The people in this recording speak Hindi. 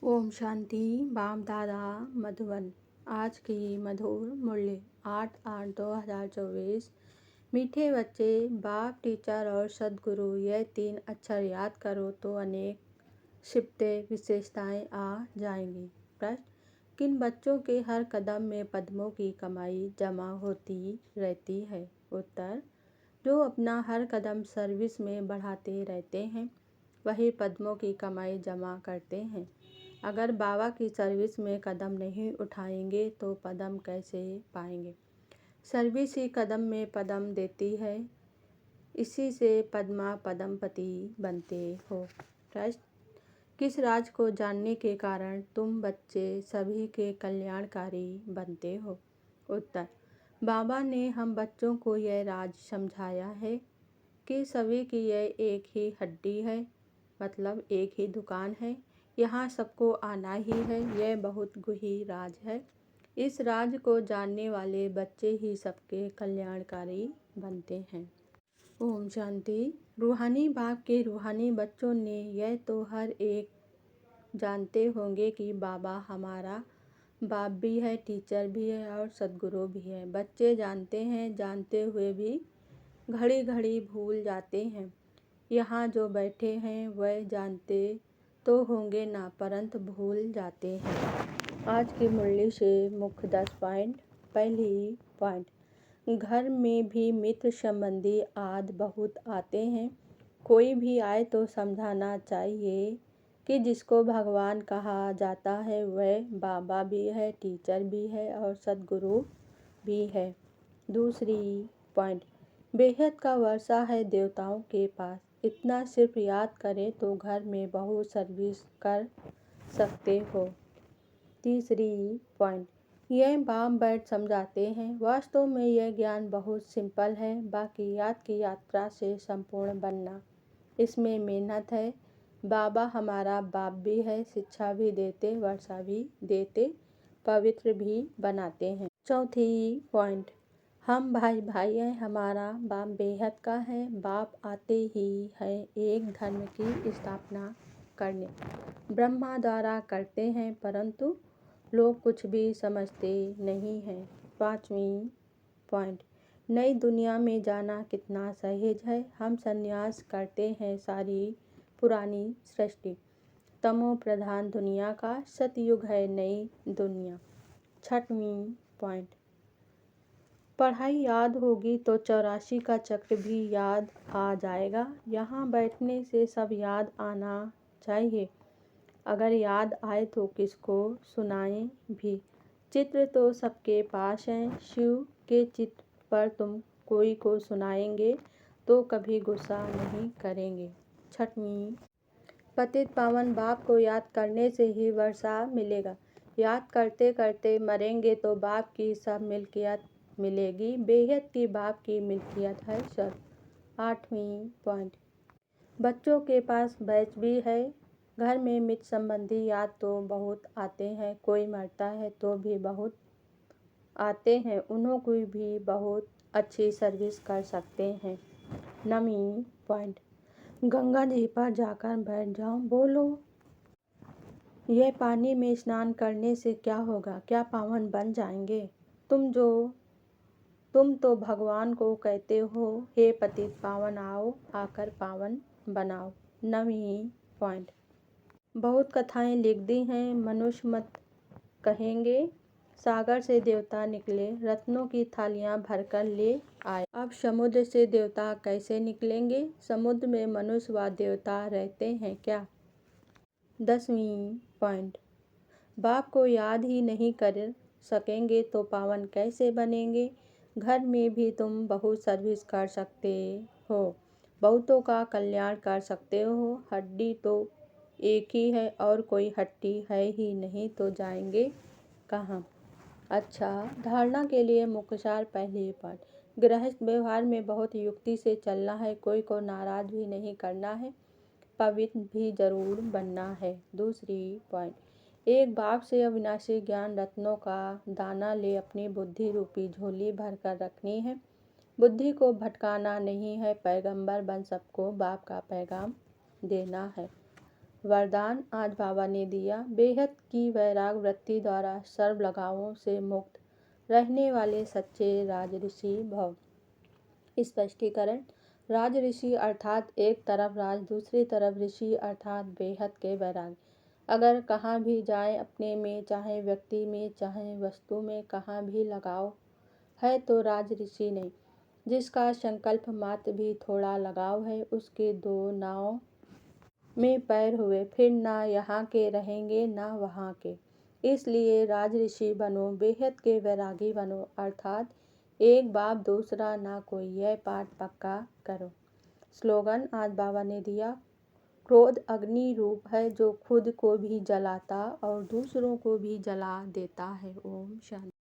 ओम शांति। बाप दादा मधुबन। आज की मधुर मुरली 8/8/2024। मीठे बच्चे, बाप, टीचर और सद्गुरु ये 3 अक्षर याद करो तो अनेक सिफ्तें विशेषताएं आ जाएंगी। प्रश्न: किन बच्चों के हर कदम में पद्मों की कमाई जमा होती रहती है? उत्तर: जो अपना हर कदम सर्विस में बढ़ाते रहते हैं वही पद्मों की कमाई जमा करते हैं। अगर बाबा की सर्विस में कदम नहीं उठाएंगे तो पदम कैसे पाएंगे? सर्विस ही कदम में पदम देती है, इसी से पद्मा पदमपति बनते हो। प्रश्न: किस राज को जानने के कारण तुम बच्चे सभी के कल्याणकारी बनते हो? उत्तर: बाबा ने हम बच्चों को यह राज समझाया है कि सभी की यह एक ही हड्डी है, मतलब एक ही दुकान है, यहाँ सबको आना ही है। यह बहुत गूढ़ राज है। इस राज को जानने वाले बच्चे ही सबके कल्याणकारी बनते हैं। ओम शांति। रूहानी बाप के रूहानी बच्चों ने यह तो हर एक जानते होंगे कि बाबा हमारा बाप भी है, टीचर भी है और सद्गुरु भी है। बच्चे जानते हैं, जानते हुए भी घड़ी घड़ी भूल जाते हैं। यहाँ जो बैठे हैं वह जानते तो होंगे ना, परंतु भूल जाते हैं। आज की मुरली से मुख्य 10 पॉइंट। पहली पॉइंट: घर में भी मित्र संबंधी आदि बहुत आते हैं। कोई भी आए तो समझाना चाहिए कि जिसको भगवान कहा जाता है वह बाबा भी है, टीचर भी है और सद्गुरु भी है। दूसरी पॉइंट: बेहद का वर्षा है देवताओं के पास। इतना सिर्फ याद करें तो घर में बहुत सर्विस कर सकते हो। तीसरी पॉइंट: यह बाप बैठ समझाते हैं। वास्तव में यह ज्ञान बहुत सिंपल है, बाकी याद की यात्रा से संपूर्ण बनना, इसमें मेहनत है। बाबा हमारा बाप भी है, शिक्षा भी देते, वर्षा भी देते, पवित्र भी बनाते हैं। चौथी पॉइंट: हम भाई भाई हैं, हमारा बाप बेहद का है। बाप आते ही है एक धर्म की स्थापना करने, ब्रह्मा द्वारा करते हैं, परंतु लोग कुछ भी समझते नहीं हैं। पांचवी पॉइंट: नई दुनिया में जाना कितना सहज है। हम संन्यास करते हैं सारी पुरानी सृष्टि, तमो प्रधान दुनिया का सतयुग है नई दुनिया। छठवीं पॉइंट: पढ़ाई याद होगी तो 84 का चक्र भी याद आ जाएगा। यहाँ बैठने से सब याद आना चाहिए। अगर याद आए तो किसको सुनाएं भी। चित्र तो सबके पास हैं। शिव के चित्र पर तुम कोई को सुनाएंगे तो कभी गुस्सा नहीं करेंगे। छठवीं: पतित पावन बाप को याद करने से ही वर्षा मिलेगा। याद करते करते मरेंगे तो बाप की सब मिल्कियत मिलेगी। बेहद की बाप की मिल्कियत है सब। आठवीं पॉइंट: बच्चों के पास बैच भी है। घर में मित्र संबंधी याद तो बहुत आते हैं, कोई मरता है तो भी बहुत आते हैं, उन्हों को भी बहुत अच्छी सर्विस कर सकते हैं। नवीं पॉइंट: गंगा जी पर जाकर बैठ जाओ, बोलो यह पानी में स्नान करने से क्या होगा, क्या पावन बन जाएंगे? तुम तो भगवान को कहते हो, हे पतित पावन आओ, आकर पावन बनाओ। नवीं पॉइंट: बहुत कथाएं लिख दी हैं, मनुष्य मत कहेंगे। सागर से देवता निकले, रत्नों की थालियां भरकर ले आए। अब समुद्र से देवता कैसे निकलेंगे? समुद्र में मनुष्य व देवता रहते हैं क्या? 10वीं पॉइंट: बाप को याद ही नहीं कर सकेंगे तो पावन कैसे बनेंगे? घर में भी तुम बहुत सर्विस कर सकते हो, बहुतों का कल्याण कर सकते हो। हड्डी तो एक ही है और कोई हड्डी है ही नहीं तो जाएंगे कहाँ? अच्छा, धारणा के लिए मुख्य सार। पहली पॉइंट: गृहस्थ व्यवहार में बहुत युक्ति से चलना है, कोई को नाराज भी नहीं करना है, पवित्र भी जरूर बनना है। दूसरी पॉइंट: एक बाप से अविनाशी ज्ञान रत्नों का दाना ले अपनी बुद्धि रूपी झोली भरकर रखनी है। बुद्धि को भटकाना नहीं है, पैगंबर बन सबको बाप का पैगाम देना है। वरदान आज बाबा ने दिया, बेहद की वैराग वृत्ति द्वारा सर्व लगावों से मुक्त रहने वाले सच्चे राजऋषि भव। स्पष्टीकरण। राजऋषि अर्थात एक तरफ राज, दूसरी तरफ ऋषि अर्थात बेहद के वैराग। अगर कहाँ भी जाए, अपने में चाहे व्यक्ति में चाहे वस्तु में कहाँ भी लगाव है तो राजऋषि नहीं। जिसका संकल्प मात्र भी थोड़ा लगाव है, उसके दो नाव में पैर हुए, फिर ना यहाँ के रहेंगे ना वहाँ के। इसलिए राजऋषि बनो, बेहद के वैरागी बनो, अर्थात एक बाप दूसरा ना कोई, यह पाठ पक्का करो। स्लोगन आज बाबा ने दिया, क्रोध अग्नि रूप है जो खुद को भी जलाता और दूसरों को भी जला देता है। ओम शांति।